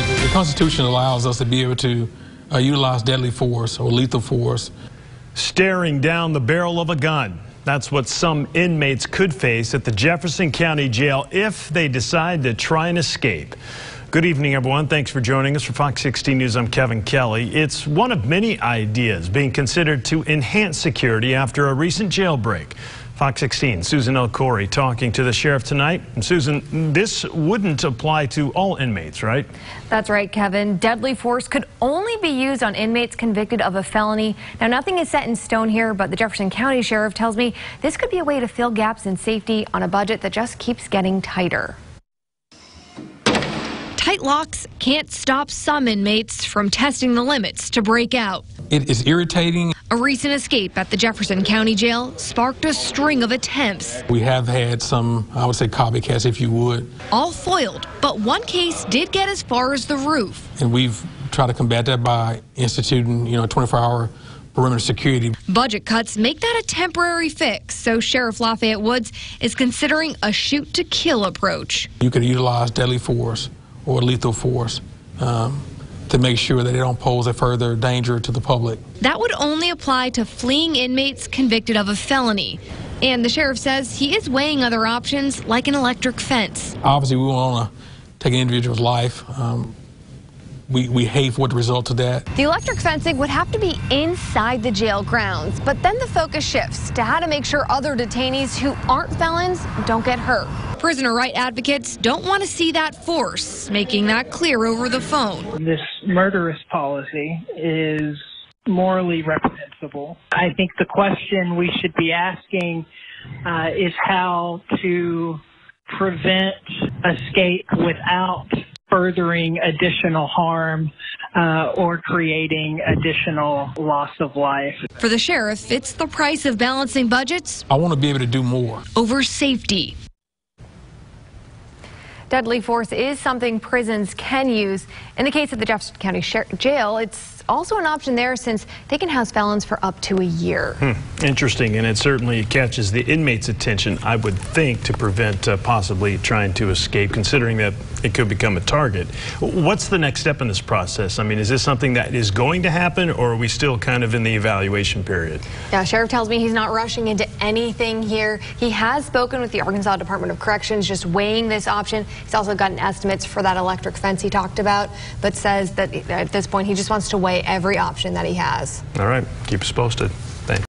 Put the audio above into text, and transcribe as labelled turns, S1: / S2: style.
S1: The Constitution allows us to be able to utilize deadly force or lethal force.
S2: Staring down the barrel of a gun. That's what some inmates could face at the Jefferson County Jail if they decide to try and escape. Good evening, everyone. Thanks for joining us for Fox 16 News. I'm Kevin Kelly. It's one of many ideas being considered to enhance security after a recent jailbreak. Fox 16, Susan L. Corey talking to the sheriff tonight. And Susan, this wouldn't apply to all inmates, right?
S3: That's right, Kevin. Deadly force could only be used on inmates convicted of a felony. Now, nothing is set in stone here, but the Jefferson County Sheriff tells me this could be a way to fill gaps in safety on a budget that just keeps getting tighter. Tight locks can't stop some inmates from testing the limits to break out.
S1: It is irritating.
S3: A recent escape at the Jefferson County Jail sparked a string of attempts.
S1: We have had some, I would say, copycats, if you would.
S3: All foiled, but one case did get as far as the roof.
S1: And we've tried to combat that by instituting, 24-hour perimeter security.
S3: Budget cuts make that a temporary fix, so Sheriff Lafayette Woods is considering a shoot-to-kill approach.
S1: You could utilize deadly force or lethal force to make sure that they don't pose a further danger to the public.
S3: That would only apply to fleeing inmates convicted of a felony. And the sheriff says he is weighing other options like an electric fence.
S1: Obviously, we want to take an individual's life. We hate for the result of that.
S3: The electric fencing would have to be inside the jail grounds, but then the focus shifts to how to make sure other detainees who aren't felons don't get hurt. Prisoner right advocates don't want to see that force, making that clear over the phone.
S4: This murderous policy is morally reprehensible. I think the question we should be asking is how to prevent escape without furthering additional harm or creating additional loss of life.
S3: For the sheriff, it's the price of balancing budgets.
S1: I want to be able to do more
S3: over safety. Deadly force is something prisons can use. In the case of the Jefferson County Jail, it's also an option there since they can house felons for up to a year.
S2: Interesting, and it certainly catches the inmate's attention, I would think, to prevent possibly trying to escape, considering that it could become a target. What's the next step in this process? I mean, is this something that is going to happen, or are we still kind of in the evaluation period?
S3: Yeah, Sheriff tells me he's not rushing into anything here. He has spoken with the Arkansas Department of Corrections, just weighing this option. He's also gotten estimates for that electric fence he talked about, but says that at this point he just wants to weigh every option that he has.
S2: All right, keep us posted. Thanks.